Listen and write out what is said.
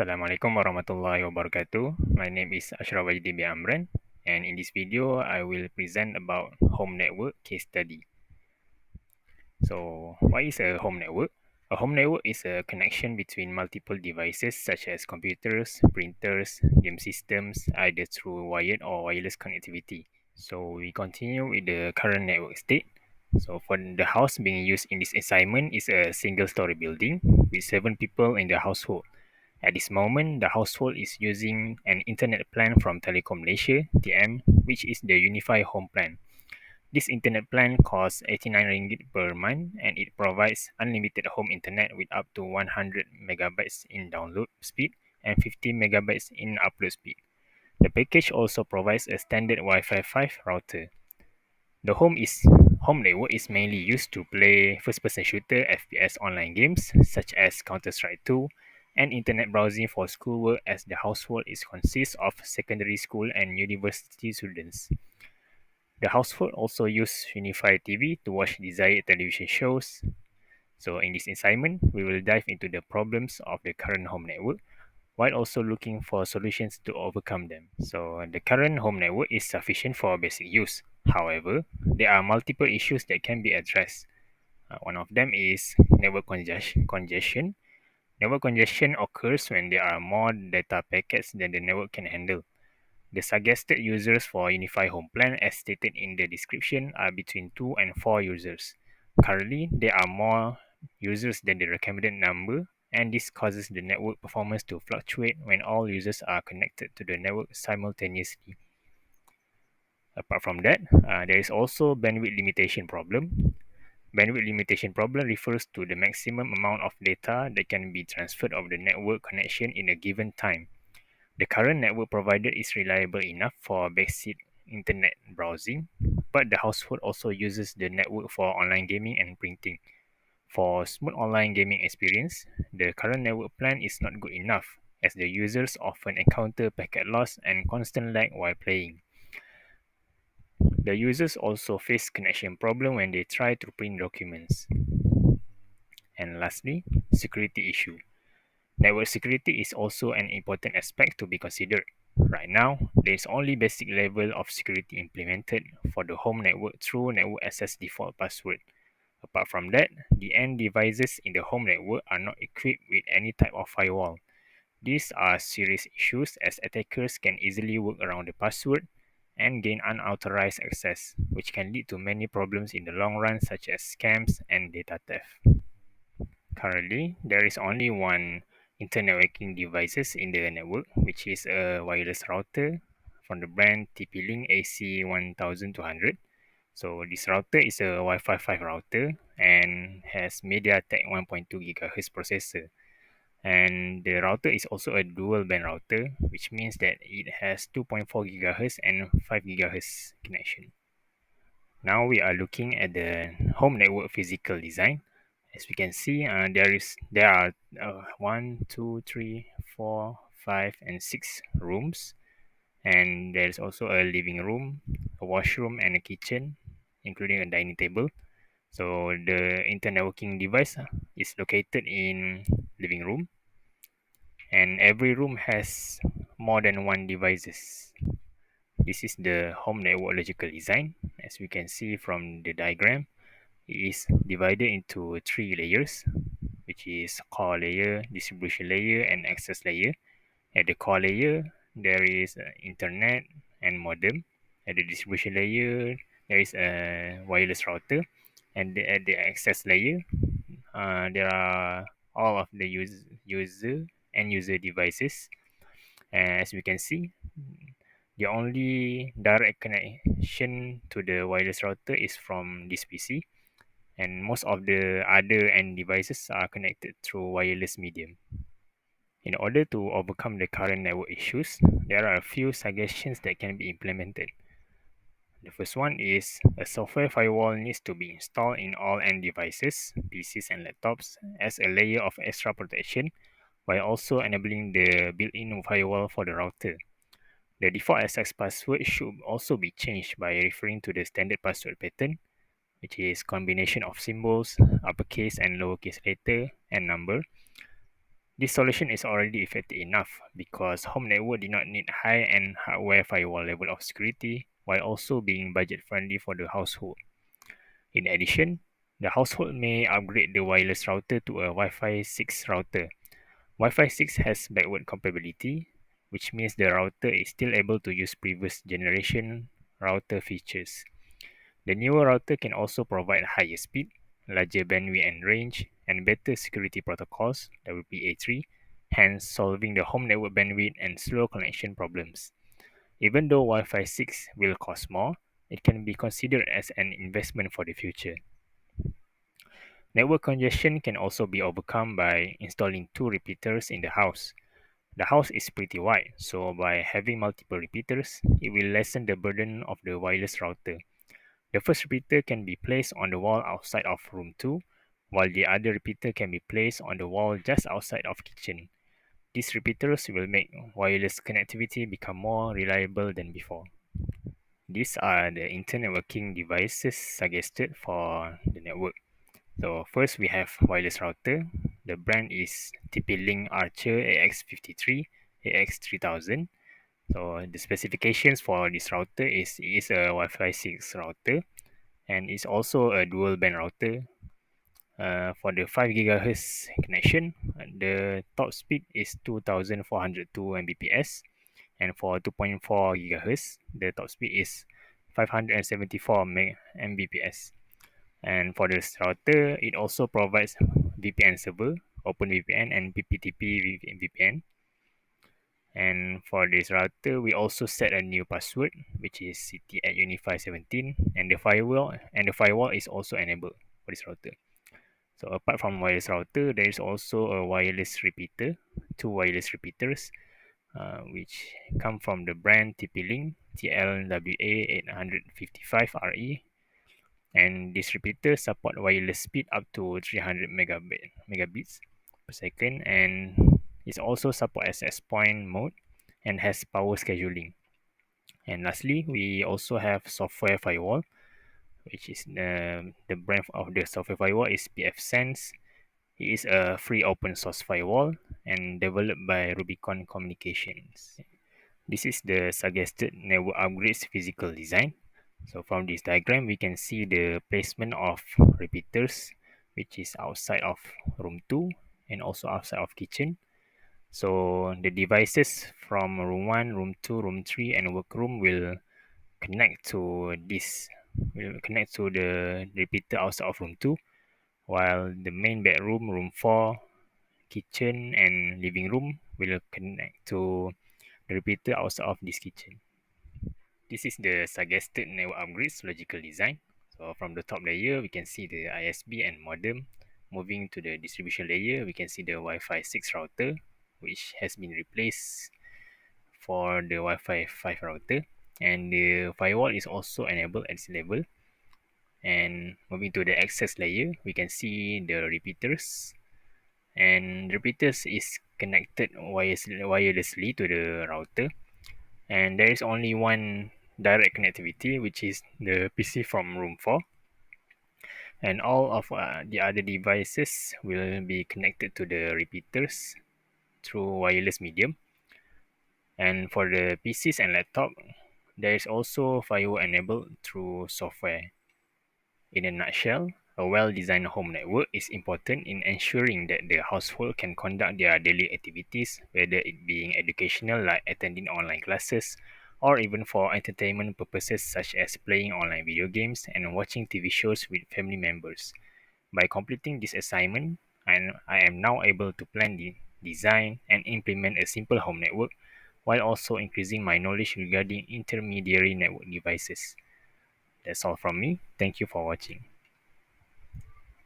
Assalamualaikum warahmatullahi wabarakatuh. My name is Asyraaf Wajdi Bin Amran, and in this video, I will present about home network case study. So, what is a home network? A home network is a connection between multiple devices such as computers, printers, game systems, either through wired or wireless connectivity. So, we continue with the current network state. So, for the house being used in this assignment is a single-story building with 7 people in the household. At this moment, the household is using an internet plan from Telekom Malaysia (TM), which is the Unified Home Plan. This internet plan costs 89 ringgit per month and it provides unlimited home internet with up to 100 megabytes in download speed and 50 megabytes in upload speed. The package also provides a standard Wi-Fi 5 router. The home network is mainly used to play first-person shooter FPS online games such as Counter-Strike 2 and internet browsing for schoolwork as the household is consists of secondary school and university students. The household also use Unified TV to watch desired television shows. So in this assignment, we will dive into the problems of the current home network while also looking for solutions to overcome them. So the current home network is sufficient for basic use. However, there are multiple issues that can be addressed. One of them is network congestion. Network congestion occurs when there are more data packets than the network can handle. The suggested users for Unified Home Plan, as stated in the description, are between 2 and 4 users. Currently, there are more users than the recommended number, and this causes the network performance to fluctuate when all users are connected to the network simultaneously. Apart from that, there is also bandwidth limitation problem. Bandwidth limitation problem refers to the maximum amount of data that can be transferred over the network connection in a given time. The current network provider is reliable enough for basic internet browsing, but the household also uses the network for online gaming and printing. For smooth online gaming experience, the current network plan is not good enough, as the users often encounter packet loss and constant lag while playing. The users also face connection problem when they try to print documents. And lastly, security issue. Network security is also an important aspect to be considered. Right now, there is only basic level of security implemented for the home network through network access default password. Apart from that, the end devices in the home network are not equipped with any type of firewall. These are serious issues as attackers can easily work around the password and gain unauthorized access, which can lead to many problems in the long run such as scams and data theft. Currently, there is only one internet networking devices in the network, which is a wireless router from the brand TP-Link AC1200. So this router is a Wi-Fi 5 router and has MediaTek 1.2 GHz processor. And the router is also a dual band router, which means that it has 2.4 GHz and 5 GHz connection. Now we are looking at the home network physical design. As we can see, there are 1, 2, 3, 4, 5, and 6 rooms, and there is also a living room, a washroom, and a kitchen, including a dining table. So the internet working device is located in living room, and every room has more than one devices. This is the home network logical design. As we can see from the diagram, it is divided into 3 layers, which is core layer, distribution layer, and access layer. At the core layer, there is internet and modem. At the distribution layer, there is a wireless router, and at the access layer, there are all of the user and user devices. And as we can see, the only direct connection to the wireless router is from this PC, and most of the other end devices are connected through wireless medium. In order to overcome the current network issues, there are a few suggestions that can be implemented. The first one is a software firewall needs to be installed in all end devices, PCs and laptops, as a layer of extra protection, while also enabling the built-in firewall for the router. The default access password should also be changed by referring to the standard password pattern, which is combination of symbols, uppercase and lowercase letter, and number. This solution is already effective enough because home network did not need high-end hardware firewall level of security while also being budget friendly for the household. In addition, the household may upgrade the wireless router to a Wi-Fi 6 router. Wi-Fi 6 has backward compatibility, which means the router is still able to use previous generation router features. The newer router can also provide higher speed, larger bandwidth and range, and better security protocols, WPA3, hence solving the home network bandwidth and slow connection problems. Even though Wi-Fi 6 will cost more, it can be considered as an investment for the future. Network congestion can also be overcome by installing two repeaters in the house. The house is pretty wide, so by having multiple repeaters, it will lessen the burden of the wireless router. The first repeater can be placed on the wall outside of room 2, while the other repeater can be placed on the wall just outside of kitchen. These repeaters will make wireless connectivity become more reliable than before. These are the internet working devices suggested for the network. So first we have wireless router. The brand is TP-Link Archer AX53, AX3000. So the specifications for this router is a Wi-Fi 6 router and it's also a dual band router. For the 5 GHz connection, the top speed is 2402 Mbps, and for 2.4 GHz, the top speed is 574 Mbps. And for this router, it also provides VPN server, OpenVPN, and PPTP VPN. And for this router, we also set a new password, which is city at unify17, and the firewall is also enabled for this router. So apart from wireless router, there is also a wireless repeater, two wireless repeaters, which come from the brand TP-Link TLWA855RE, and this repeater support wireless speed up to 300 megabits per second, and it also support access point mode and has power scheduling. And lastly, we also have software firewall, which is the brand of the software firewall is pfSense. It is a free open source firewall and developed by Rubicon Communications. This is the suggested network upgrades physical design. So from this diagram, we can see the placement of repeaters, which is outside of room 2 and also outside of kitchen. So the devices from room 1, room 2, room 3, and workroom connect to this will connect to the repeater outside of room 2, while the main bedroom, room 4, kitchen, and living room will connect to the repeater outside of this kitchen. This is the suggested network upgrades logical design. So from the top layer, we can see the ISP and modem. Moving to the distribution layer, we can see the Wi-Fi 6 router, which has been replaced for the Wi-Fi 5 router. And the firewall is also enabled at this level. And moving to the access layer, we can see the repeaters. And repeaters is connected wirelessly to the router, and there is only one direct connectivity, which is the PC from room 4, and all of the other devices will be connected to the repeaters through wireless medium. And for the PCs and laptop, there is also firewall enabled through software. In a nutshell, a well-designed home network is important in ensuring that the household can conduct their daily activities, whether it being educational like attending online classes, or even for entertainment purposes such as playing online video games and watching TV shows with family members. By completing this assignment, I am now able to plan, design, and implement a simple home network while also increasing my knowledge regarding intermediary network devices. That's all from me. Thank you for watching.